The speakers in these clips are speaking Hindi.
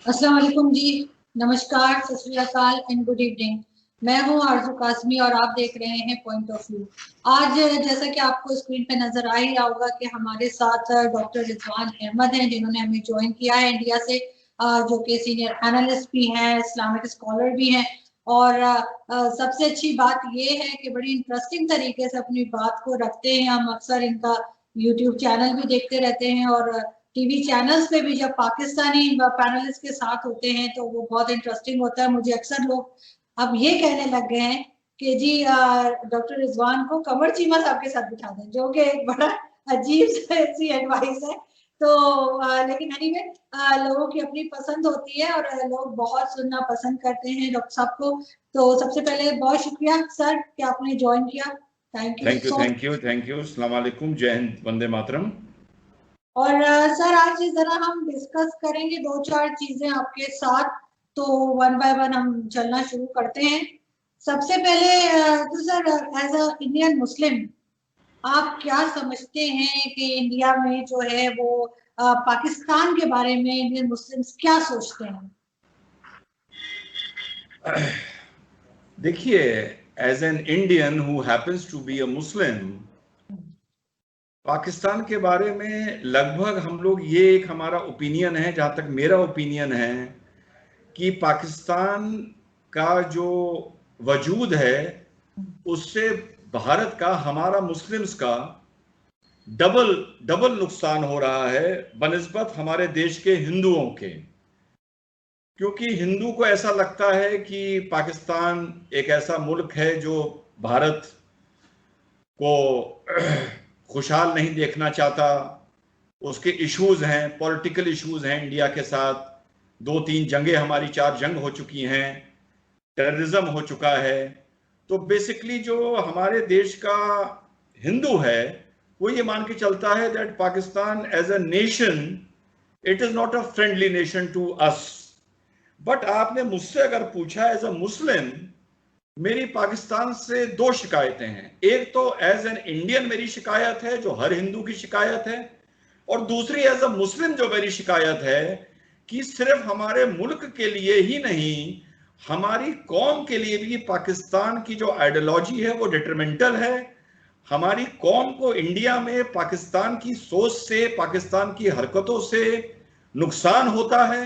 अस्सलाम वालेकुम जी, नमस्कार, सत श्री अकाल एंड गुड इवनिंग। मैं हूं आरजू कासमी और आप देख रहे हैं पॉइंट ऑफ व्यू। आज जैसा कि आपको स्क्रीन पे नजर आ ही रहा होगा कि हमारे साथ डॉक्टर रिजवान अहमद हैं, जिन्होंने हमें ज्वाइन किया है इंडिया से, जो कि सीनियर एनालिस्ट भी हैं, इस्लामिक स्कॉलर भी हैं। और सबसे अच्छी बात ये है कि बड़ी इंटरेस्टिंग तरीके से अपनी बात को रखते हैं। हम अक्सर इनका यूट्यूब चैनल भी देखते रहते हैं और टीवी चैनल्स पे भी जब पाकिस्तानी पैनलिस्ट के साथ होते हैं तो वो बहुत इंटरेस्टिंग होता है। मुझे अक्सर लोग अब ये कहने लग गए हैं कि जी डॉक्टर रिजवान को कमर चीमा साहब के साथ बिठा दें, जो कि एक बड़ा अजीब सी एडवाइस है। तो लेकिन एनीवे लोगों की अपनी पसंद होती है और लोग बहुत सुनना पसंद करते हैं डॉक्टर साहब को। तो सबसे पहले बहुत शुक्रिया सर कि आपने ज्वाइन किया। Thank you so much. Thank you. अस्सलाम वालेकुम, जय हिंद, वंदे मातरम। और सर आज जरा हम डिस्कस करेंगे दो चार चीजें आपके साथ, तो वन बाय वन हम चलना शुरू करते हैं। सबसे पहले तो sir as a Indian Muslim आप क्या समझते हैं कि इंडिया में जो है वो पाकिस्तान के बारे में इंडियन मुस्लिम्स क्या सोचते हैं? देखिए, as an Indian who happens to be a Muslim, Pakistan के बारे में लगभग हम लोग, ये एक हमारा ओपिनियन है, जहाँ तक मेरा ओपिनियन है, कि पाकिस्तान का जो वजूद है उससे भारत का, हमारा मुस्लिम्स का डबल नुकसान हो रहा है बनिस्बत हमारे देश के हिंदुओं के। क्योंकि हिंदू को ऐसा लगता है कि पाकिस्तान एक ऐसा मुल्क है जो भारत को खुशहाल नहीं देखना चाहता। उसके इश्यूज हैं, पॉलिटिकल इश्यूज हैं इंडिया के साथ। 2-3 जंगें हमारी, 4 जंग हो चुकी हैं, टेररिज्म हो चुका है। तो बेसिकली जो हमारे देश का हिंदू है वो ये मान के चलता है that Pakistan as a nation, it is not a friendly nation to us. But आपने मुझसे अगर पूछा एज अ मुस्लिम, मेरी पाकिस्तान से 2 शिकायतें हैं। एक तो एज एन इंडियन मेरी शिकायत है, जो हर हिंदू की शिकायत है, और दूसरी एज अ मुस्लिम जो मेरी शिकायत है कि सिर्फ हमारे मुल्क के लिए ही नहीं, हमारी कौम के लिए भी पाकिस्तान की जो आइडियोलॉजी है वो डिटरमेंटल है। हमारी कौम को इंडिया में पाकिस्तान की सोच से, पाकिस्तान की हरकतों से नुकसान होता है।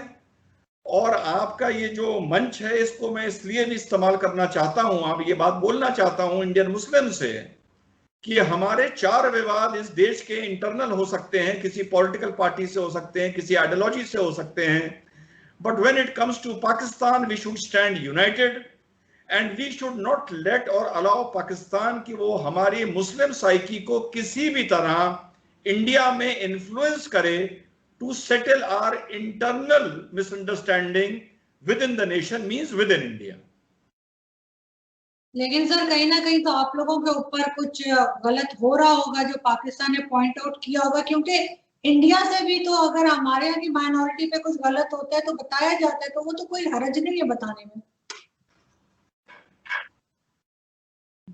और आपका ये जो मंच है, इसको मैं इसलिए भी इस्तेमाल करना चाहता हूं, आप ये बात बोलना चाहता हूं इंडियन मुस्लिम से, कि हमारे 4 विवाद इस देश के इंटरनल हो सकते हैं, किसी पॉलिटिकल पार्टी से हो सकते हैं, किसी आइडियोलॉजी से हो सकते हैं, but when it comes to Pakistan we should stand united and we should not let और अलाउ पाकिस्तान की वो हमारी मुस्लिम साइकी को किसी भी तरह इंडिया में इन्फ्लुएंस करे to settle our internal misunderstanding within the nation, means within India. लेकिन सर कहीं ना कहीं तो आप लोगों के ऊपर कुछ गलत हो रहा होगा जो पाकिस्तान ने पॉइंट आउट किया होगा, क्योंकि इंडिया से भी तो अगर हमारे यहाँ की माइनॉरिटी पे कुछ गलत होता है तो बताया जाता है, तो वो तो कोई हरज नहीं है बताने में।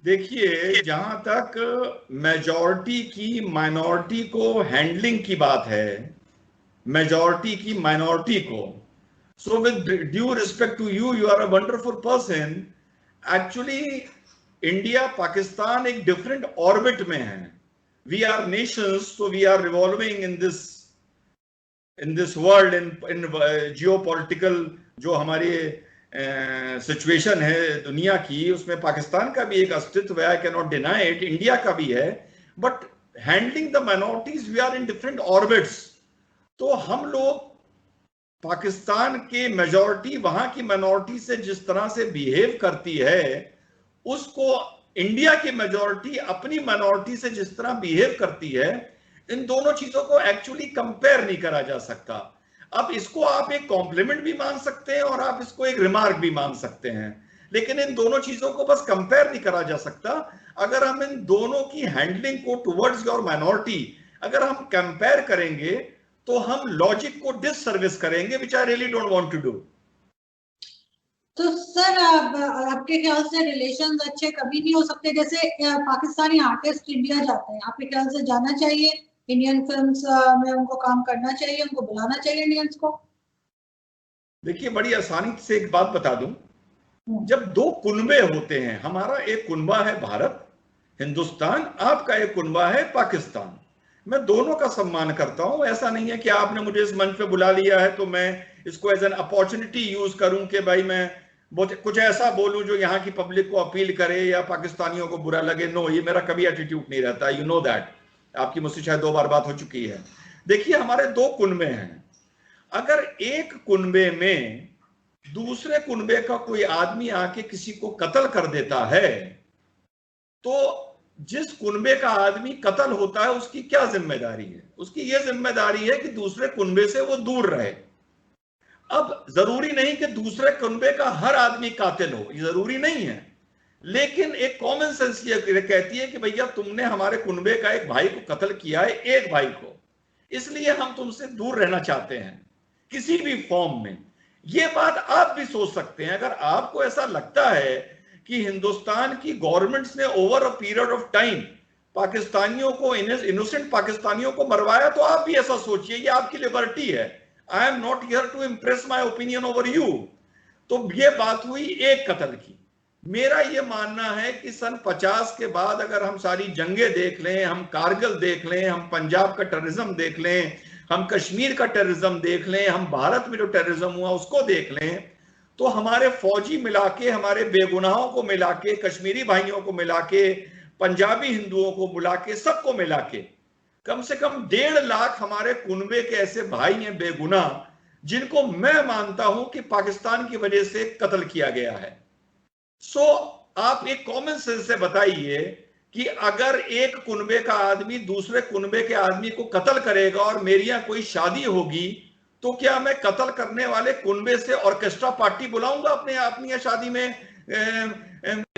देखिए, जहां तक मेजॉरिटी की माइनॉरिटी को हैंडलिंग की बात है, मेजॉरिटी की माइनॉरिटी को, so with due respect to you, you are a wonderful person. Actually India Pakistan एक डिफरेंट ऑर्बिट में है। We are nations, so we are revolving in this world, in geopolitical जो हमारी सिचुएशन है दुनिया की, उसमें पाकिस्तान का भी एक अस्तित्व है, I can not deny it, India का भी है। But handling the minorities, we are in different orbits. तो हम लोग पाकिस्तान के मेजॉरिटी वहां की माइनॉरिटी से जिस तरह से बिहेव करती है, उसको इंडिया की मेजॉरिटी अपनी माइनॉरिटी से जिस तरह बिहेव करती है, इन दोनों चीजों को एक्चुअली कंपेयर नहीं करा जा सकता। अब इसको आप एक कॉम्प्लीमेंट भी मान सकते हैं और आप इसको एक रिमार्क भी मान सकते हैं, लेकिन इन दोनों चीजों को बस कंपेयर नहीं करा जा सकता। अगर हम इन दोनों की हैंडलिंग को टुवर्ड्स योर माइनॉरिटी अगर हम कंपेयर करेंगे तो हम लॉजिक को डिससर्विस करेंगे, which I really don't want to do. तो सर आपके ख्याल से रिलेशंस अच्छे कभी नहीं हो सकते? जैसे पाकिस्तानी आर्टिस्ट इंडिया जाते हैं, आपके ख्याल से जाना चाहिए इंडियन फिल्म्स में, उनको काम करना चाहिए, उनको बुलाना चाहिए इंडियंस को? देखिए, बड़ी आसानी से एक बात बता दूं, जब दो कुनबे होते हैं, हमारा एक कुनबा है भारत हिंदुस्तान, आपका एक कुनबा है पाकिस्तान, मैं दोनों का सम्मान करता हूं। ऐसा नहीं है कि आपने मुझे इस मंच पे बुला लिया है तो मैं इसको एज एन अपॉर्चुनिटी यूज करूं कि भाई मैं कुछ ऐसा बोलूं जो यहाँ की पब्लिक को अपील करे या पाकिस्तानियों को बुरा लगे। नो, ये मेरा कभी एटीट्यूड नहीं रहता, यू नो दैट। आपकी मुझसे शायद 2 बार बात हो चुकी है। देखिए, हमारे 2 कुनबे हैं, अगर एक कुनबे में दूसरे कुनबे का कोई आदमी आके किसी को कत्ल कर देता है, तो जिस कुनबे का आदमी कत्ल होता है उसकी क्या जिम्मेदारी है? उसकी यह जिम्मेदारी है कि दूसरे कुनबे से वो दूर रहे। अब जरूरी नहीं कि दूसरे कुनबे का हर आदमी कातिल हो, ये जरूरी नहीं है, लेकिन एक कॉमन सेंस ये कहती है कि भैया तुमने हमारे कुनबे का एक भाई को कत्ल किया है, एक भाई को, इसलिए हम तुमसे दूर रहना चाहते हैं किसी भी फॉर्म में। ये बात आप भी सोच सकते हैं। अगर आपको ऐसा लगता है कि हिंदुस्तान की गवर्नमेंट्स ने over a period of time पाकिस्तानियों को, इनोसेंट पाकिस्तानियों को मरवाया, तो आप भी ऐसा सोचिए, ये आपकी लिबर्टी है। I am not here to impress my opinion over you. तो ये बात हुई एक कत्ल की। मेरा ये मानना है कि सन 50 के बाद अगर हम सारी जंगें देख लें, हम कारगिल देख लें, हम पंजाब का टेररिज्म देख लें, हम कश्मीर का टेररिज्म देख लें, हम भारत में जो टेररिज्म हुआ उसको देख लें, तो हमारे फौजी मिला के, हमारे बेगुनाहों को मिला के, कश्मीरी भाइयों को मिला के, पंजाबी हिंदुओं को बुला के, सबको मिला के कम से कम 1.5 लाख हमारे कुनबे के ऐसे भाई हैं बेगुनाह, जिनको मैं मानता हूं कि पाकिस्तान की वजह से कत्ल किया गया है। सो आप एक कॉमन सेंस से बताइए कि अगर एक कुनबे का आदमी दूसरे कुनबे के आदमी को कत्ल करेगा और मेरी यहां कोई शादी होगी, तो क्या मैं कत्ल करने वाले कुनबे से ऑर्केस्ट्रा पार्टी बुलाऊंगा अपनी शादी में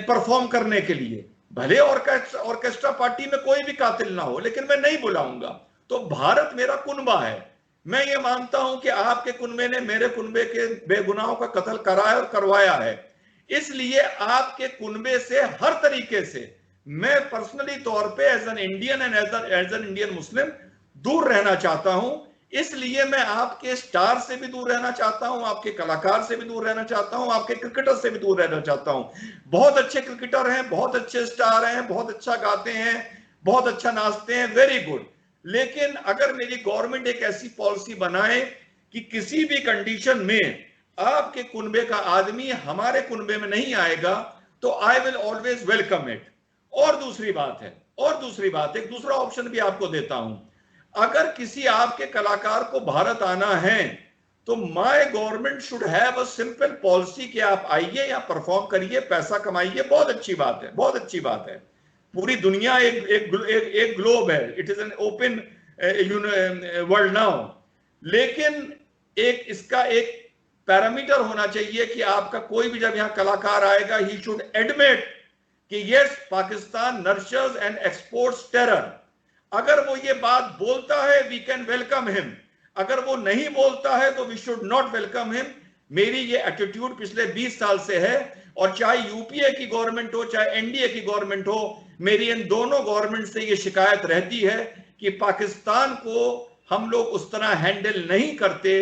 परफॉर्म करने के लिए? भले ऑर्केस्ट्रा पार्टी में कोई भी कातिल ना हो, लेकिन मैं नहीं बुलाऊंगा। तो भारत मेरा कुनबा है। मैं ये मानता हूं कि आपके कुनबे ने मेरे कुनबे के बेगुनाहों का कत्ल कराया और करवाया है, इसलिए आपके कुनबे से हर तरीके से मैं पर्सनली तौर पे as an Indian and as an Indian Muslim दूर रहना चाहता हूं। इसलिए मैं आपके स्टार से भी दूर रहना चाहता हूं, आपके कलाकार से भी दूर रहना चाहता हूं, आपके क्रिकेटर से भी दूर रहना चाहता हूं। बहुत अच्छे क्रिकेटर हैं, बहुत अच्छे स्टार हैं, बहुत अच्छा गाते हैं, बहुत अच्छा नाचते हैं, वेरी गुड। लेकिन अगर मेरी गवर्नमेंट एक ऐसी पॉलिसी बनाए कि किसी भी कंडीशन में आपके कुनबे का आदमी हमारे कुनबे में नहीं आएगा, तो I will always welcome it. और दूसरी बात, एक दूसरा ऑप्शन भी आपको देता हूं। अगर किसी आपके कलाकार को भारत आना है, तो my government should have a simple policy कि आप आइए, या परफॉर्म करिए, पैसा कमाइए, बहुत अच्छी बात है, बहुत अच्छी बात है। पूरी दुनिया एक ग्लोब है, it is an open world now. लेकिन इसका एक पैरामीटर होना चाहिए कि आपका कोई भी जब यहां कलाकार आएगा, ही शुड एडमिट कि yes, Pakistan nurtures and exports terror. अगर वो ये बात बोलता है, वी कैन वेलकम हिम। अगर वो नहीं बोलता है, तो we should not welcome him. मेरी ये एटीट्यूड पिछले 20 साल से है, और चाहे यूपीए की गवर्नमेंट हो, चाहे एनडीए की गवर्नमेंट हो, मेरी इन दोनों गवर्नमेंट से ये शिकायत रहती है कि पाकिस्तान को हम लोग उस तरह हैंडल नहीं करते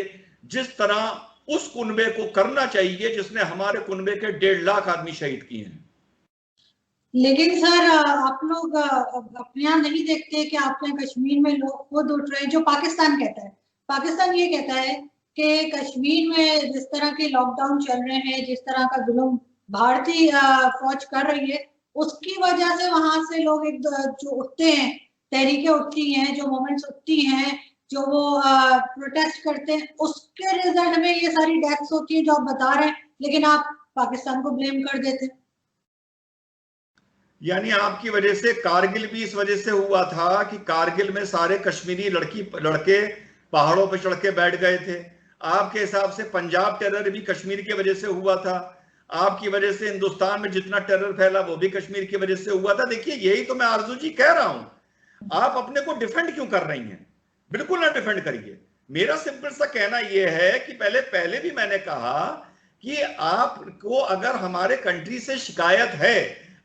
जिस तरह उस कुनबे को करना चाहिए जिसने हमारे कुनबे के 1.5 लाख आदमी शहीद किए हैं। लेकिन सर, आप लोग अपने यहाँ नहीं देखते कि आपके यहाँ कश्मीर में लोग खुद उठ रहे हैं, जो पाकिस्तान कहता है, पाकिस्तान ये कहता है कि कश्मीर में जिस तरह के लॉकडाउन चल रहे हैं, जिस तरह का जुल्म भारतीय फौज कर रही है, उसकी वजह से वहां से लोग जो उठते हैं, तहरीकें उठती हैं, जो मूवमेंट्स उठती हैं, जो वो प्रोटेस्ट करते हैं, उसके रिजल्ट में ये सारी डेथ्स होती है जो आप बता रहे हैं, लेकिन आप पाकिस्तान को ब्लेम कर देते हैं। यानी आपकी वजह से कारगिल भी इस वजह से हुआ था कि कारगिल में सारे कश्मीरी लड़के पहाड़ों पर चढ़ के बैठ गए थे। आपके हिसाब से पंजाब टेरर भी कश्मीर की वजह से हुआ था। आपकी वजह से हिंदुस्तान में जितना टेरर फैला वो भी कश्मीर की वजह से हुआ था। देखिए, यही तो मैं आरजू जी कह रहा हूं। आप अपने को डिफेंड क्यों कर रही हैं? बिल्कुल ना डिफेंड करिए। मेरा सिंपल सा कहना यह है कि पहले भी मैंने कहा कि आपको अगर हमारे कंट्री से शिकायत है,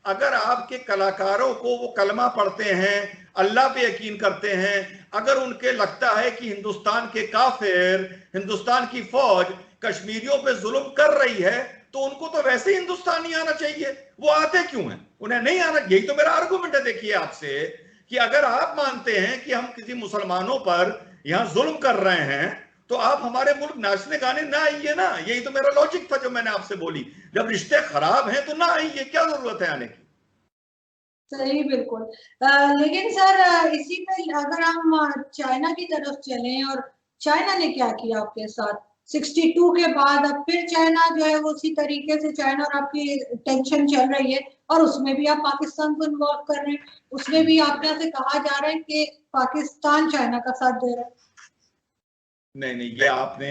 अगर आपके कलाकारों को वो कलमा पढ़ते हैं, अल्लाह पे यकीन करते हैं, अगर उनके लगता है कि हिंदुस्तान के काफिर, हिंदुस्तान की फौज कश्मीरियों पे जुल्म कर रही है तो उनको तो वैसे ही हिंदुस्तान नहीं आना चाहिए, वो आते क्यों हैं? उन्हें नहीं आना। यही तो मेरा आर्गुमेंट है देखिए आपसे, कि अगर आप मानते हैं कि हम किसी मुसलमानों पर यहां जुल्म कर रहे हैं तो आप हमारे मुल्क नाचने गाने ना आइए ना। यही तो मेरा लॉजिक था जो मैंने आपसे बोली, जब रिश्ते खराब हैं तो ना आइए, क्या जरूरत है आने की। सही, बिल्कुल। लेकिन सर, इसी पे अगर हम चाइना की तरफ चलें, और चाइना ने क्या किया आपके साथ 62 के बाद? अब फिर चाइना जो है वो उसी तरीके से, चाइना और आपकी टेंशन चल रही है, और उसमें भी आप पाकिस्तान को इन्वॉल्व कर रहे हैं। उसमें भी आप यहाँ से कहा जा रहा है कि पाकिस्तान चाइना का साथ दे रहा है। नहीं नहीं, ये आपने,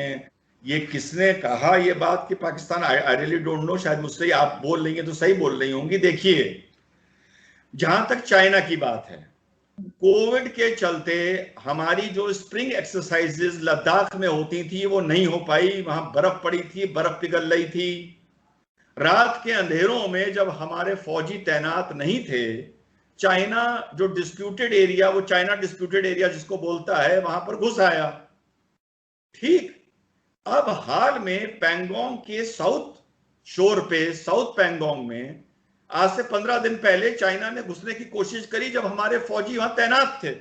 ये किसने कहा ये बात कि पाकिस्तान, आई रियली डोंट नो, शायद मुझसे आप बोल रही हैं तो सही बोल रही होंगी। देखिए, जहां तक चाइना की बात है, कोविड के चलते हमारी जो स्प्रिंग एक्सरसाइजेज लद्दाख में होती थी वो नहीं हो पाई, वहां बर्फ पड़ी थी, बर्फ पिघल रही थी। रात के अंधेरों में जब हमारे फौजी तैनात नहीं थे, चाइना जो डिस्प्यूटेड एरिया, वो चाइना डिस्प्यूटेड एरिया जिसको बोलता है, वहां पर घुस आया। ठीक, अब हाल में पैंगोंग के साउथ शोर पे, साउथ पैंगोंग में आज से 15 दिन पहले चाइना ने घुसने की कोशिश करी जब हमारे फौजी वहां तैनात थे।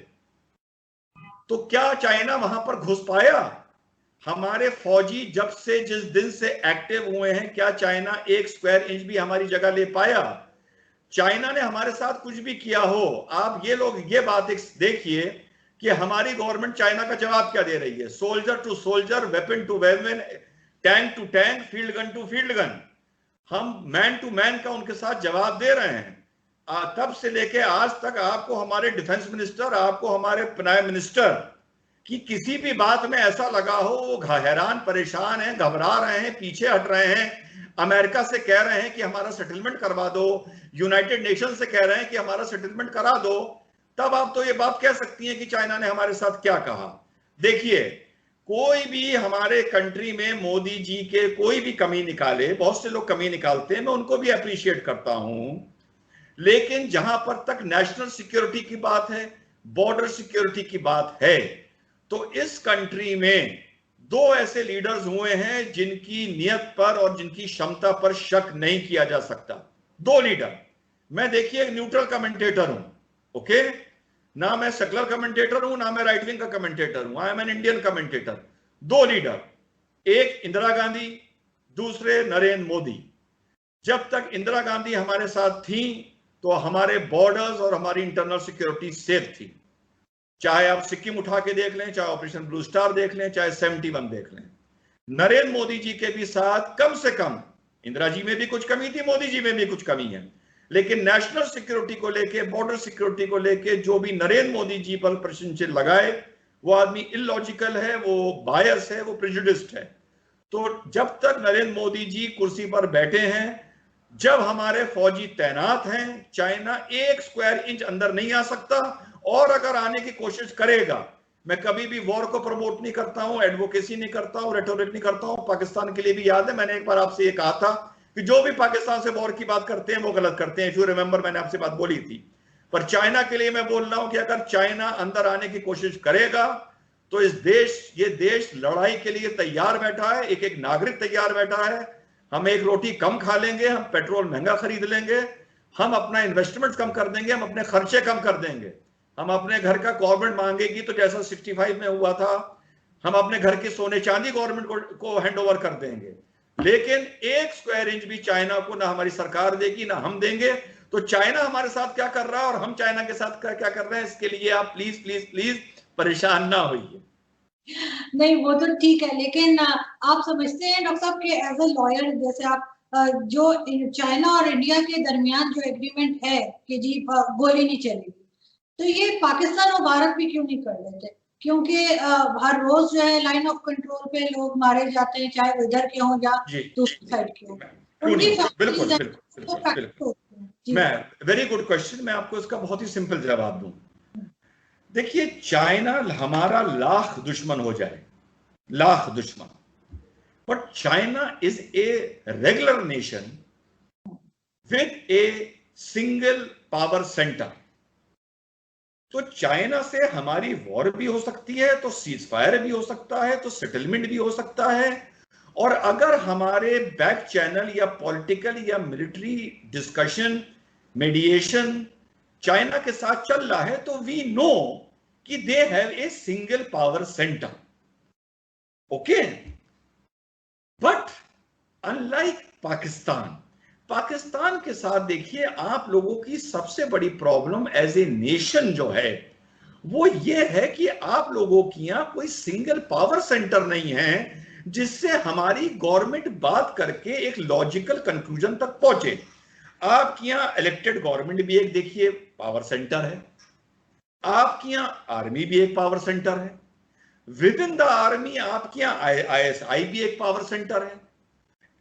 तो क्या चाइना वहां पर घुस पाया? हमारे फौजी जब से, जिस दिन से एक्टिव हुए हैं, क्या चाइना 1 स्क्वायर इंच भी हमारी जगह ले पाया? चाइना ने हमारे साथ कुछ भी किया हो, आप ये लोग ये बात देखिए कि हमारी गवर्नमेंट चाइना का जवाब क्या दे रही है। Soldier to soldier, weapon to weapon, tank to tank, field gun to field gun, हम मैन टू मैन का उनके साथ जवाब दे रहे हैं। तब से लेके आज तक आपको हमारे डिफेंस मिनिस्टर, आपको हमारे प्राइम मिनिस्टर की किसी भी बात में ऐसा लगा हो वो हैरान परेशान हैं, घबरा रहे हैं, पीछे हट रहे हैं, अमेरिका से कह रहे हैं कि हमारा सेटलमेंट करवा दो, यूनाइटेड नेशन से कह रहे हैं कि हमारा सेटलमेंट करा दो, तब आप तो ये बात कह सकती हैं कि चाइना ने हमारे साथ क्या कहा। देखिए, कोई भी हमारे कंट्री में मोदी जी के कोई भी कमी निकाले, बहुत से लोग कमी निकालते हैं, मैं उनको भी अप्रिशिएट करता हूं, लेकिन जहां पर तक नेशनल सिक्योरिटी की बात है, बॉर्डर सिक्योरिटी की बात है, तो इस कंट्री में 2 ऐसे लीडर्स हुए हैं जिनकी नियत पर और जिनकी क्षमता पर शक नहीं किया जा सकता। 2 लीडर। मैं देखिए एक न्यूट्रल कमेंटेटर हूं, ओके, ना मैं सेकुलर कमेंटेटर हूं, ना मैं राइट विंग का कमेंटेटर हूं, I am an Indian commentator. 2 leader, एक इंदिरा गांधी, दूसरे नरेंद्र मोदी। जब तक इंदिरा गांधी हमारे साथ थी तो हमारे बॉर्डर्स और हमारी इंटरनल सिक्योरिटी सेफ थी। चाहे आप सिक्किम उठा के देख लें, चाहे ऑपरेशन ब्लू स्टार देख लें, चाहे 71 देख लें। नरेंद्र मोदी जी के भी साथ कम से कम, इंदिरा जी में भी कुछ कमी थी, मोदी जी में भी कुछ कमी है, लेकिन नेशनल सिक्योरिटी को लेके, बॉर्डर सिक्योरिटी को लेके जो भी नरेंद्र मोदी जी पर प्रश्न लगाए, वो आदमी इलॉजिकल है, वो बायस है, वो प्रेजुडिस्ड है। तो जब तक नरेंद्र मोदी जी कुर्सी पर बैठे हैं, जब हमारे फौजी तैनात हैं, चाइना 1 स्क्वायर इंच अंदर नहीं आ सकता, और अगर आने की कोशिश करेगा, मैं कभी भी वॉर को प्रमोट नहीं करता हूं, एडवोकेसी नहीं करता हूं, रेटोरिक नहीं करता हूं। पाकिस्तान के लिए भी याद है, मैंने एक बार आपसे ये कहा था कि जो भी पाकिस्तान से वॉर की बात करते हैं वो गलत करते हैं, इफ यू रिमेंबर, मैंने आपसे बात बोली थी। पर चाइना के लिए मैं बोल रहा हूं कि अगर चाइना अंदर आने की कोशिश करेगा तो ये देश लड़ाई के लिए तैयार बैठा है, एक एक नागरिक तैयार बैठा है। हम एक रोटी कम खा लेंगे, हम पेट्रोल महंगा खरीद लेंगे, हम अपना इन्वेस्टमेंट कम कर देंगे, हम अपने खर्चे कम कर देंगे, हम अपने घर का गवर्नमेंट मांगेगी तो जैसा 65 में हुआ था, हम अपने घर के सोने चांदी गवर्नमेंट को हैंड ओवर कर देंगे। लेकिन 1 स्क्वायर इंच भी चाइना को ना हमारी सरकार देगी ना हम देंगे। तो चाइना हमारे साथ क्या कर रहा है और हम चाइना के साथ क्या कर रहे हैं, इसके लिए आप प्लीज प्लीज प्लीज परेशान ना होइए। नहीं, वो तो ठीक है, लेकिन आप समझते हैं डॉक्टर साहब कि एज अ लॉयर, जैसे आप जो चाइना और इंडिया के दरमियान जो एग्रीमेंट है कि जी गोली नहीं चलेगी, तो ये पाकिस्तान और भारत भी क्यों नहीं कर लेते? क्योंकि हर रोज जो है लाइन ऑफ कंट्रोल पे लोग मारे जाते हैं, चाहे वो इधर के हों या दूसरी साइड के हों। बिल्कुल बिल्कुल बिल्कुल, मैं, वेरी गुड क्वेश्चन, मैं आपको इसका बहुत ही सिंपल जवाब दूं। देखिए, चाइना हमारा लाख दुश्मन हो जाए, लाख दुश्मन, but China is a regular nation with a single power centre. तो चाइना से हमारी वॉर भी हो सकती है, तो सीज फायर भी हो सकता है, तो सेटलमेंट भी हो सकता है, और अगर हमारे बैक चैनल या पॉलिटिकल या मिलिट्री डिस्कशन, मीडिएशन चाइना के साथ चल रहा है, तो वी नो कि they have a single power centre, okay. But unlike Pakistan के साथ देखिए, आप लोगों की सबसे बड़ी प्रॉब्लम एज ए नेशन जो है वो ये है कि आप लोगों की यहां कोई सिंगल पावर सेंटर नहीं है जिससे हमारी गवर्नमेंट बात करके एक लॉजिकल कंक्लूजन तक पहुंचे। आपकी यहां इलेक्टेड गवर्नमेंट भी एक देखिए पावर सेंटर है, आपकी यहां आर्मी भी एक पावर सेंटर है, विद इन द आर्मी आपके यहां ISI भी एक पावर सेंटर है,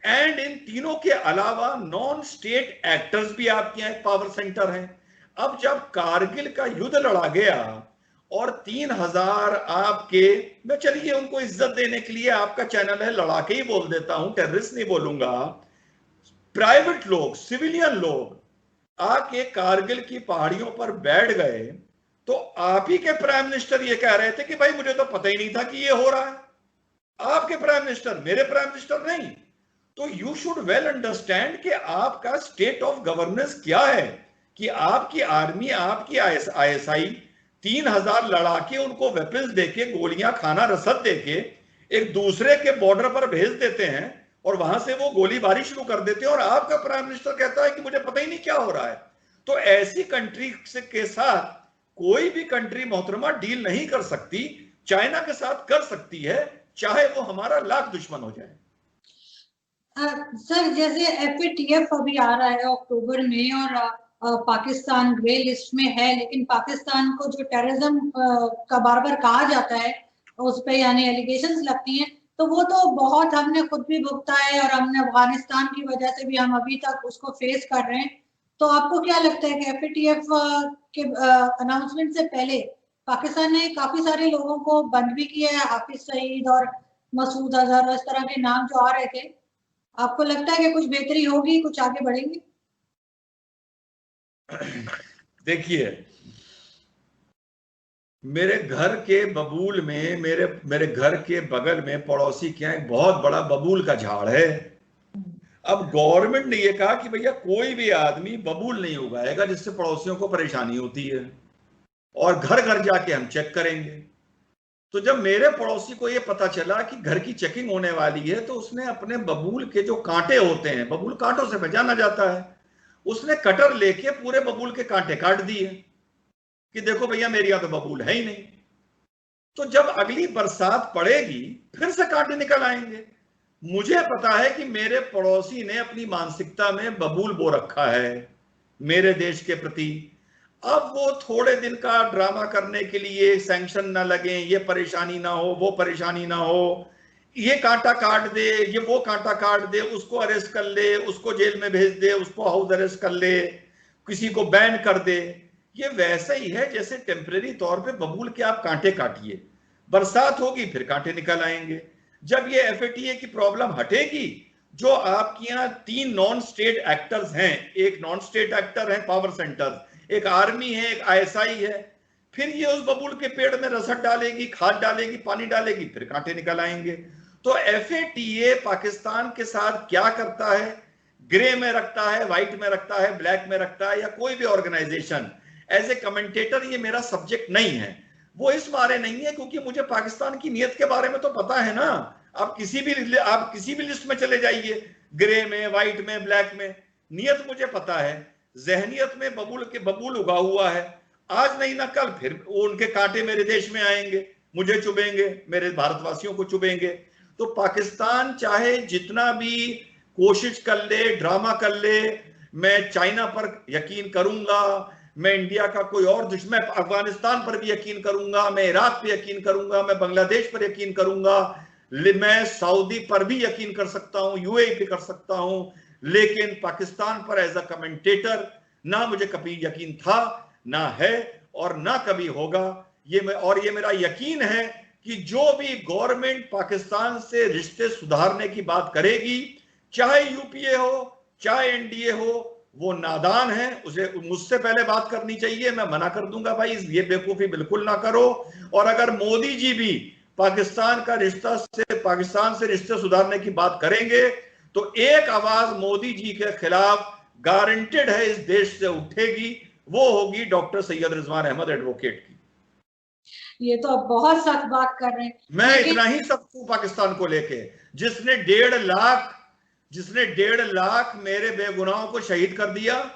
एंड इन तीनों के अलावा नॉन स्टेट एक्टर्स भी आपके यहां एक पावर सेंटर है। अब जब कारगिल का युद्ध लड़ा गया और 3000 आपके, मैं चलिए उनको इज्जत देने के लिए आपका चैनल है, लड़ा के ही बोल देता हूं, टेररिस्ट नहीं बोलूंगा, प्राइवेट लोग, सिविलियन लोग आके कारगिल की पहाड़ियों पर बैठ गए, तो आप ही के प्राइम मिनिस्टर ये कह रहे थे कि भाई मुझे तो पता ही नहीं था कि ये हो रहा है। आपके प्राइम मिनिस्टर, मेरे प्राइम मिनिस्टर नहीं। तो यू शुड वेल अंडरस्टैंड कि आपका स्टेट ऑफ गवर्नेंस क्या है, कि आपकी आर्मी, आपकी ISI 3000 लड़ाके उनको वेपन्स देके, गोलियां, खाना रसद देके एक दूसरे के बॉर्डर पर भेज देते हैं और वहां से वो गोलीबारी शुरू कर देते हैं, और आपका प्राइम मिनिस्टर कहता है कि मुझे पता ही नहीं क्या हो रहा है। तो ऐसी कंट्री के साथ कोई भी कंट्री मोहतरमा डील नहीं कर सकती, चाइना के साथ कर सकती है, चाहे वो हमारा लाख दुश्मन हो जाए। सर, जैसे FATF अभी आ रहा है अक्टूबर में और पाकिस्तान ग्रे लिस्ट में है, लेकिन पाकिस्तान को जो टेररिज्म का बार बार कहा जाता है उस पे यानी एलिगेशंस लगती हैं, तो वो तो बहुत हमने खुद भी भुगता है और हमने अफगानिस्तान की वजह से भी हम अभी तक उसको फेस कर रहे हैं। तो आपको क्या लगता है कि FATF के अनाउंसमेंट से पहले पाकिस्तान ने काफी सारे लोगों को बंद भी किया है, हाफिज सईद और मसूद अजहर, इस तरह के नाम जो आ रहे थे, आपको लगता है कि कुछ बेहतरी होगी, कुछ आगे बढ़ेंगे? देखिए, मेरे घर के बबूल में, मेरे घर के बगल में पड़ोसी के यहाँ एक बहुत बड़ा बबूल का झाड़ है। अब गवर्नमेंट ने यह कहा कि भैया कोई भी आदमी बबूल नहीं उगाएगा जिससे पड़ोसियों को परेशानी होती है, और घर घर जाके हम चेक करेंगे। तो जब मेरे पड़ोसी को यह पता चला कि घर की चेकिंग होने वाली है, तो उसने अपने बबूल के जो कांटे होते हैं, बबूल कांटों से पहचाना जाता है, उसने कटर लेके पूरे बबूल के कांटे काट दिए कि देखो भैया मेरे यहां तो बबूल है ही नहीं। तो जब अगली बरसात पड़ेगी फिर से कांटे निकल आएंगे। मुझे पता है कि मेरे पड़ोसी ने अपनी मानसिकता में बबूल बो रखा है मेरे देश के प्रति। अब वो थोड़े दिन का ड्रामा करने के लिए, सैंक्शन ना लगे, ये परेशानी ना हो, वो परेशानी ना हो, ये कांटा काट दे, ये वो कांटा काट दे, उसको अरेस्ट कर ले, उसको जेल में भेज दे, उसको हाउस अरेस्ट कर ले, किसी को बैन कर दे। ये वैसा ही है जैसे टेम्परेरी तौर पे बबूल के आप कांटे काटिए, बरसात होगी फिर कांटे निकल आएंगे। जब ये FATA की प्रॉब्लम हटेगी, जो आपके यहाँ 3 नॉन स्टेट एक्टर्स हैं, एक नॉन स्टेट एक्टर है पावर सेंटर, एक आर्मी है, एक ISI है, फिर ये उस बबूल के पेड़ में रसद डालेगी, खाद डालेगी, पानी डालेगी, फिर कांटे निकल आएंगे। तो FATA पाकिस्तान के साथ क्या करता है, ग्रे में रखता है, व्हाइट में रखता है, ब्लैक में रखता है, या कोई भी ऑर्गेनाइजेशन, एज ए कमेंटेटर ये मेरा सब्जेक्ट नहीं है। वो इस बारे नहीं है क्योंकि मुझे पाकिस्तान की नीयत के बारे में तो पता है ना। आप किसी भी लिस्ट में चले जाइए, ग्रे में, व्हाइट में, ब्लैक में, नीयत मुझे पता है। जहनियत में बबूल उगा हुआ है, आज नहीं ना कल फिर उनके कांटे मेरे देश में आएंगे, मुझे चुभेंगे, मेरे भारतवासियों को चुभेंगे। तो पाकिस्तान चाहे जितना भी कोशिश कर ले, ड्रामा कर ले, मैं चाइना पर यकीन करूंगा, मैं इंडिया का कोई और दुश्मन, अफगानिस्तान पर भी यकीन करूंगा, मैं इराक पे यकीन करूंगा, मैं बांग्लादेश पर यकीन करूंगा, मैं सऊदी पर भी यकीन कर सकता हूं, UAE पे कर सकता हूं, लेकिन पाकिस्तान पर एज अ कमेंटेटर ना मुझे कभी यकीन था, ना है, और ना कभी होगा। ये मेरा यकीन है कि जो भी गवर्नमेंट पाकिस्तान से रिश्ते सुधारने की बात करेगी, चाहे UPA हो, चाहे NDA हो, वो नादान है, उसे मुझसे पहले बात करनी चाहिए। मैं मना कर दूंगा भाई ये बेवकूफी बिल्कुल ना करो। और अगर मोदी जी भी पाकिस्तान से रिश्ते सुधारने की बात करेंगे तो एक आवाज मोदी जी के खिलाफ गारंटेड है इस देश से उठेगी, वो होगी डॉक्टर सैयद रिजवान अहमद एडवोकेट की। ये तो अब बहुत सख्त बात कर रहे हैं। मैं इतना ही सख्त हूं पाकिस्तान को लेके, जिसने 1.5 लाख मेरे बेगुनाहों को शहीद कर दिया,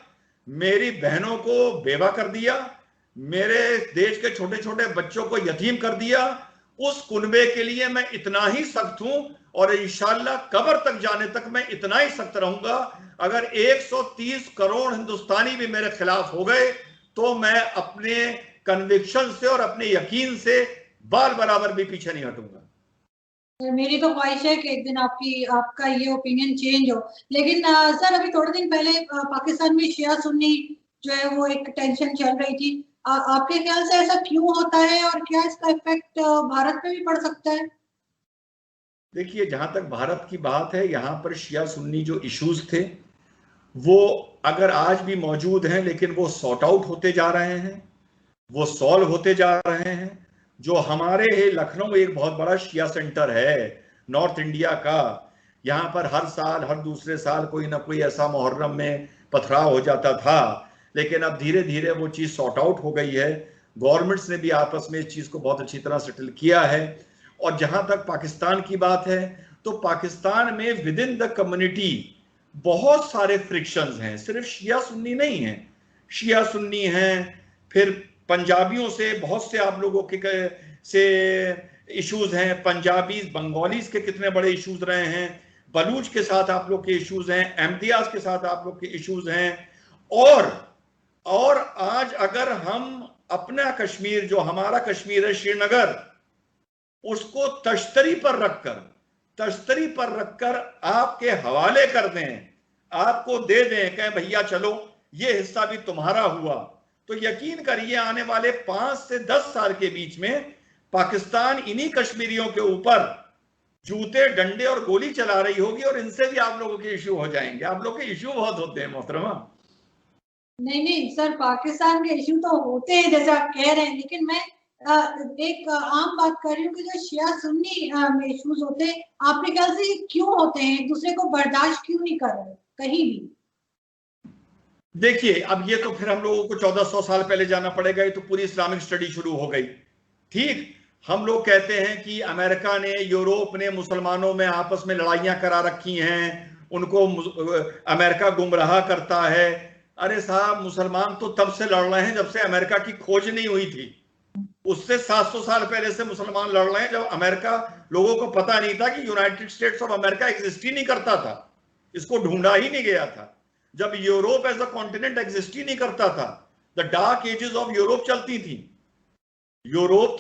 मेरी बहनों को बेवा कर दिया, मेरे देश के छोटे छोटे बच्चों को यतीम कर दिया, उस कुनबे के लिए मैं इतना ही सख्त हूं और इंशाल्लाह कब्र तक जाने तक मैं इतना ही सख्त रहूंगा। अगर 130 करोड़ हिंदुस्तानी भी मेरे खिलाफ हो गए तो मैं अपने कन्विक्शन से और अपने यकीन से बाल बराबर भी पीछे नहीं हटूंगा। मेरी तो ख्वाहिश है कि एक दिन आपका ये ओपिनियन चेंज हो। लेकिन सर, अभी थोड़े दिन पहले पाकिस्तान में शिया सुन्नी जो है वो एक टेंशन चल रही थी। आपके ख्याल से ऐसा क्यों होता है और क्या इसका इफेक्ट भारत पे भी पड़ सकता है? देखिए, जहां तक भारत की बात है, यहाँ पर शिया सुन्नी जो इश्यूज थे वो अगर आज भी मौजूद हैं, लेकिन वो सॉर्ट आउट होते जा रहे हैं, वो सॉल्व होते जा रहे हैं। जो हमारे लखनऊ एक बहुत बड़ा शिया सेंटर है नॉर्थ इंडिया का, यहाँ पर हर साल हर दूसरे साल कोई ना कोई ऐसा मुहर्रम में पथराव हो जाता था, लेकिन अब धीरे धीरे वो चीज़ सॉर्ट आउट हो गई है। गवर्नमेंट्स ने भी आपस में इस चीज़ को बहुत अच्छी तरह सेटल किया है। और जहाँ तक पाकिस्तान की बात है तो पाकिस्तान में विद इन द कम्युनिटी बहुत सारे फ्रिक्शंस हैं, सिर्फ शिया सुन्नी नहीं है, शिया सुन्नी हैं, फिर पंजाबियों से बहुत से आप लोगों के से इश्यूज हैं, पंजाबीज बंगालीज के कितने बड़े इश्यूज रहे हैं, बलूच के साथ आप लोग के इश्यूज हैं, अहमदियाज के साथ आप लोग के इश्यूज हैं। और आज अगर हम अपना कश्मीर, जो हमारा कश्मीर है श्रीनगर, उसको तश्तरी पर रखकर आपके हवाले कर दें, आपको दे दें, कहें भैया चलो ये हिस्सा भी तुम्हारा हुआ, तो यकीन करिए आने वाले 5 से 10 साल के बीच में पाकिस्तान इन्हीं कश्मीरियों के ऊपर जूते, डंडे और गोली चला रही होगी और इनसे भी आप लोगों के इश्यू हो जाएंगे। आप लोगों के इश्यू बहुत होते हैं मोहतरमा। नहीं सर, पाकिस्तान के इश्यू तो होते हैं जैसे आप कह रहे हैं, लेकिन मैं एक आम बात कर रही हूँ कि जो शिया सुन्नी में इश्यूज होते हैं, आपके ख्याल से क्यों होते हैं? एक दूसरे को बर्दाश्त क्यों नहीं कर रहे कहीं भी? देखिए, अब ये तो फिर हम लोगों को 1400 साल पहले जाना पड़ेगा। ये तो पूरी इस्लामिक स्टडी शुरू हो गई। ठीक, हम लोग कहते हैं कि अमेरिका ने, यूरोप ने मुसलमानों में आपस में लड़ाइयां करा रखी हैं, उनको अमेरिका गुमराह करता है। अरे साहब, मुसलमान तो तब से लड़ रहे हैं जब से अमेरिका की खोज नहीं हुई थी। उससे 700 साल पहले से मुसलमान लड़ रहे हैं, जब अमेरिका, लोगों को पता नहीं था कि United States of America exist ही नहीं करता था, इसको ढूंढा ही नहीं गया था। जब Europe as a continent exist ही नहीं करता था, the dark ages of Europe चलती थी। यूरोप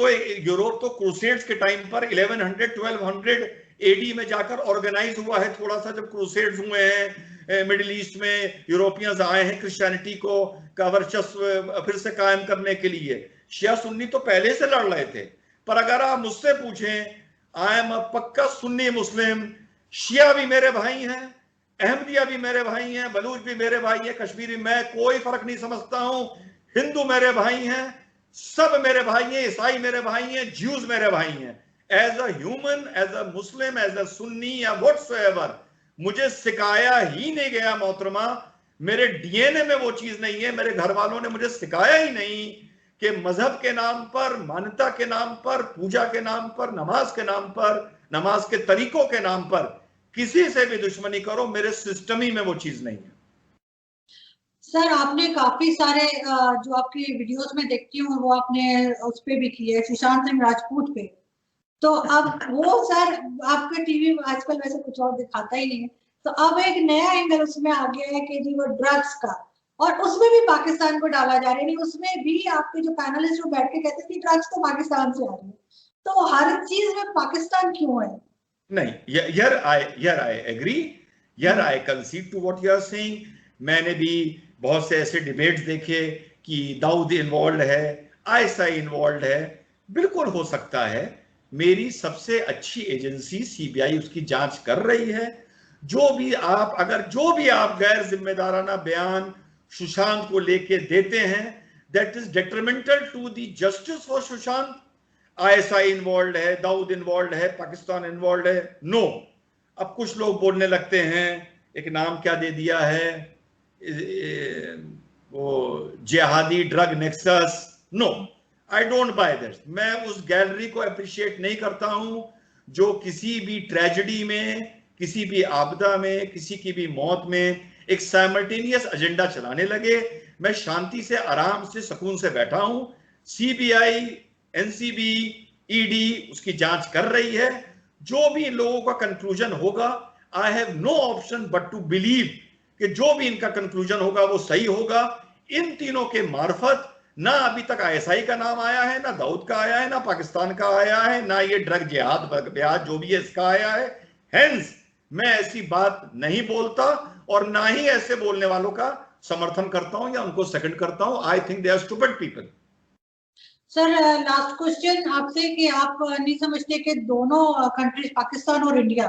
तो क्रूसेड्स के टाइम पर 1100-1200 एडी में जाकर ऑर्गेनाइज हुआ है थोड़ा सा, जब क्रूसेड्स हुए हैं मिडिल ईस्ट में, यूरोपियंस आए हैं क्रिश्चियनिटी का वर्चस्व फिर से कायम करने के लिए। शिया सुन्नी तो पहले से लड़ रहे थे, पर अगर आप मुझसे पूछें, आई एम अ पक्का सुन्नी मुस्लिम। शिया भी मेरे भाई हैं, अहमदिया भी मेरे भाई हैं, बलूच भी मेरे भाई हैं, कश्मीरी, मैं कोई फर्क नहीं समझता हूं। हिंदू मेरे भाई हैं, सब मेरे भाई हैं, ईसाई मेरे भाई हैं, ज्यूज मेरे भाई हैं। As a human, as a Muslim, as a Sunni या व्हाट्सएवर, मुझे सिखाया ही नहीं गया मोहतरमा, मेरे डीएनए में वो चीज नहीं है, मेरे घर वालों ने मुझे सिखाया ही नहीं कि मजहब के नाम पर, मान्यता के नाम पर, पूजा के नाम पर, नमाज के नाम पर, नमाज के तरीकों के नाम पर किसी से भी दुश्मनी करो। मेरे सिस्टम ही में वो चीज नहीं है। सर, आपने काफी सारे जो आपकी वीडियोस में देखती हूँ वो आपने उस पे भी की है, सुशांत सिंह राजपूत पे। तो अब वो सर, आपका टीवी आजकल वैसे कुछ और दिखाता ही नहीं है, तो अब एक नया एंगल उसमें आ गया है कि जी वो ड्रग्स का, और उसमें भी पाकिस्तान को डाला जा रहा है। उसमें भी आपके जो पैनलिस्ट जो बैठ के कहते हैं कि ड्रग्स तो पाकिस्तान से आ रही है, तो हर चीज में पाकिस्तान क्यों है? नहीं, here I agree, here I concede to what you are saying। मैंने भी बहुत से ऐसे डिबेट्स देखे कि दाऊद इन्वॉल्व है, आयशा इन्वॉल्व है। बिल्कुल हो सकता है, मेरी सबसे अच्छी एजेंसी सीबीआई उसकी जांच कर रही है। जो भी आप गैर जिम्मेदाराना बयान सुशांत को लेके देते हैं, that is detrimental to the justice for Sushant. ISI involve है, दाऊद इन्वॉल्व है, पाकिस्तान इन्वॉल्व है? नो। अब कुछ लोग बोलने लगते हैं, एक नाम क्या दे दिया है, वो जिहादी drug nexus. No, I don't buy that. मैं उस गैलरी को अप्रिशिएट नहीं करता हूं जो किसी भी ट्रेजेडी में, किसी भी आपदा में, किसी की भी मौत में एक साइमल्टेनियस एजेंडा चलाने लगे। मैं शांति से, आराम से, सुकून से बैठा हूं। CBI, NCB, ED उसकी जांच कर रही है। जो भी इन लोगों का कंक्लूजन होगा, I have no option but to believe कि जो भी इनका कंक्लूजन होगा वो सही होगा। इन तीनों के मार्फत ना अभी तक ISI का नाम आया है, ना दाऊद का आया है, ना पाकिस्तान का आया है, ना ये ड्रग जिहाद ब्याज जो भी है इसका आया है। हेंस मैं ऐसी बात नहीं बोलता और ना ही ऐसे बोलने वालों का समर्थन करता हूं या उनको सेकंड करता हूं। I think they are stupid people. Sir, last question आपसे कि आप नहीं समझते कि दोनों कंट्रीज, पाकिस्तान और इंडिया,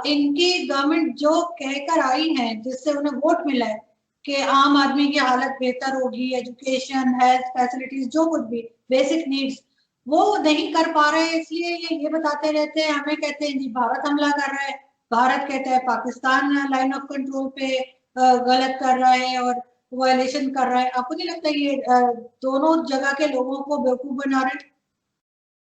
इनकी गवर्नमेंट जो कहकर आई है, जिससे उन्हें वोट मिला है कि आम आदमी की हालत बेहतर होगी, एजुकेशन, हेल्थ फैसिलिटीज, जो कुछ भी बेसिक नीड्स, वो नहीं कर पा रहे हैं। इसलिए ये बताते रहते हैं, हमें कहते हैं जी भारत हमला कर रहा है, भारत कहता है पाकिस्तान लाइन ऑफ कंट्रोल पे गलत कर रहा है और वायलेशन कर रहा है। आपको नहीं लगता ये दोनों जगह के लोगों को बेवकूफ बना रहे हैं?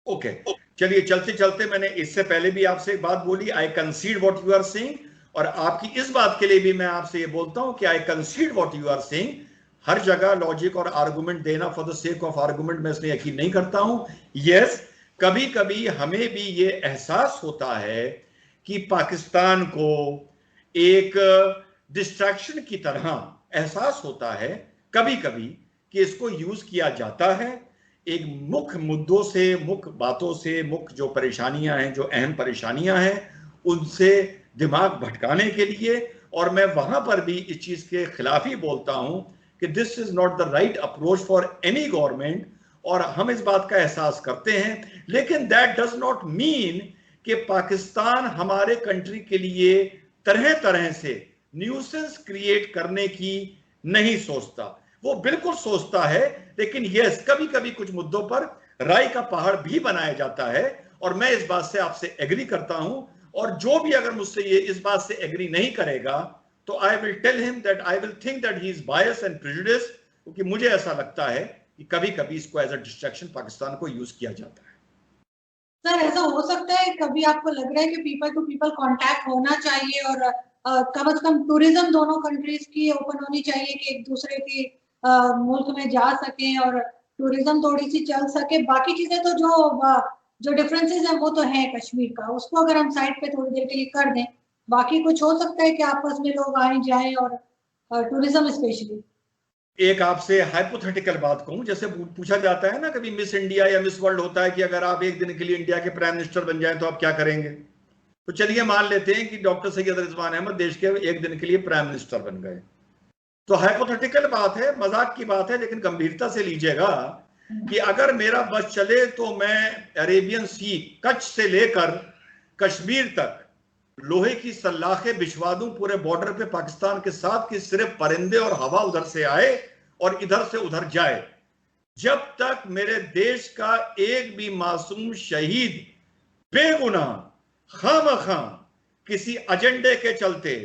ओके, चलिए चलते चलते, मैंने इससे पहले भी आपसे एक बात बोली, I concede what you are saying, और आपकी इस बात के लिए भी मैं आपसे ये बोलता हूं कि I concede what you are saying. हर जगह लॉजिक और आर्गुमेंट देना for the sake of argument मैं इसलिए यकीन नहीं करता हूं। यस, कभी कभी हमें भी ये एहसास होता है कि पाकिस्तान को एक डिस्ट्रैक्शन की तरह एहसास होता है कभी कभी कि इसको यूज किया जाता है एक मुख्य मुद्दों से, मुख्य बातों से, मुख्य जो परेशानियां हैं, जो अहम परेशानियां हैं, उनसे दिमाग भटकाने के लिए। और मैं वहां पर भी इस चीज के खिलाफ ही बोलता हूं कि this is not the right approach for any government, और हम इस बात का एहसास करते हैं। लेकिन दैट डज नॉट मीन कि पाकिस्तान हमारे कंट्री के लिए तरह तरह से न्यूसेंस क्रिएट करने की नहीं सोचता। वो बिल्कुल सोचता है, लेकिन यस, कभी कभी कुछ मुद्दों पर राय का पहाड़ भी बनाया जाता है, और मैं इस बात से आपसे एग्री करता हूं। और जो भी अगर मुझसे ये इस बात से एग्री नहीं करेगा, तो I will tell him that I will think that he is bias and prejudice, क्योंकि मुझे ऐसा लगता है कि कभी कभी इसको एज अ डिस्ट्रैक्शन पाकिस्तान को यूज किया जाता है। सर, ऐसा हो सकता है कभी आपको लग रहा है कि पीपल टू पीपल कांटेक्ट होना चाहिए और कम से कम टूरिज्म दोनों कंट्रीज की ओपन होनी चाहिए कि एक दूसरे की मुल्क में जा सकें और टूरिज्म थोड़ी सी चल सके। बाकी चीजें तो जो डिफरेंसेस हैं वो तो है कश्मीर का, उसको अगर हम साइड पे थोड़ी देर के लिए कर दें, बाकी कुछ हो सकता है कि आपस में लोग आए जाएं और टूरिज्म स्पेशली। एक आपसे हाइपोथेटिकल बात कहूं, जैसे पूछा जाता है ना कभी मिस इंडिया या मिस वर्ल्ड होता है कि अगर आप एक दिन के लिए इंडिया के प्राइम मिनिस्टर बन जाएं तो आप क्या करेंगे। तो चलिए मान लेते हैं कि डॉक्टर सैयद रिजवान अहमद देश के एक दिन के लिए प्राइम मिनिस्टर बन गए। तो हाइपोथेटिकल बात है, मजाक की बात है, लेकिन गंभीरता से लीजिएगा कि अगर मेरा बस चले तो मैं अरेबियन सी, कच्छ से लेकर कश्मीर तक लोहे की सलाखें बिछवा दूं पूरे बॉर्डर पे पाकिस्तान के साथ, कि सिर्फ परिंदे और हवा उधर से आए और इधर से उधर जाए। जब तक मेरे देश का एक भी मासूम शहीद बेगुनाह खामखा किसी एजेंडे के चलते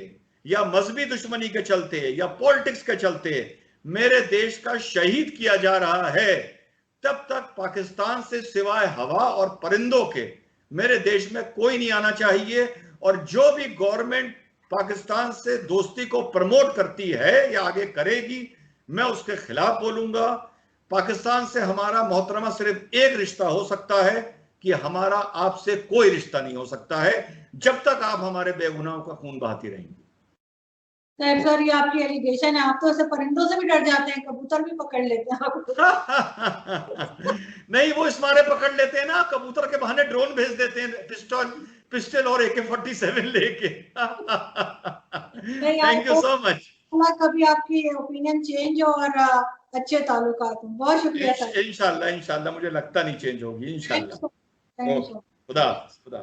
या मजहबी दुश्मनी के चलते या पॉलिटिक्स के चलते मेरे देश का शहीद किया जा रहा है, तब तक पाकिस्तान से सिवाय हवा और परिंदों के मेरे देश में कोई नहीं आना चाहिए। और जो भी गवर्नमेंट पाकिस्तान से दोस्ती को प्रमोट करती है या आगे करेगी, मैं उसके खिलाफ बोलूंगा। पाकिस्तान से हमारा मोहतरमा सिर्फ एक रिश्ता हो सकता है कि हमारा आपसे कोई रिश्ता नहीं हो सकता है जब तक आप हमारे बेगुनाहों का खून बहाती रहेंगी। सर, ये आपकी एलिगेशन है, आप तो ऐसे परिंदों से भी डर जाते हैं, कबूतर भी पकड़ लेते हैं आप। नहीं, वो इस मारे पकड़ लेते हैं ना, कबूतर के बहाने ड्रोन भेज देते हैं पिस्टल और AK-47 लेके। Thank you so much. कभी आपकी ओपिनियन चेंज हो और अच्छे ताल्लुकात हो। बहुत शुक्रिया सर। इंशाल्लाह इंशाल्लाह, मुझे लगता नहीं चेंज होगी, इंशाल्लाह। Thank you. खुदा।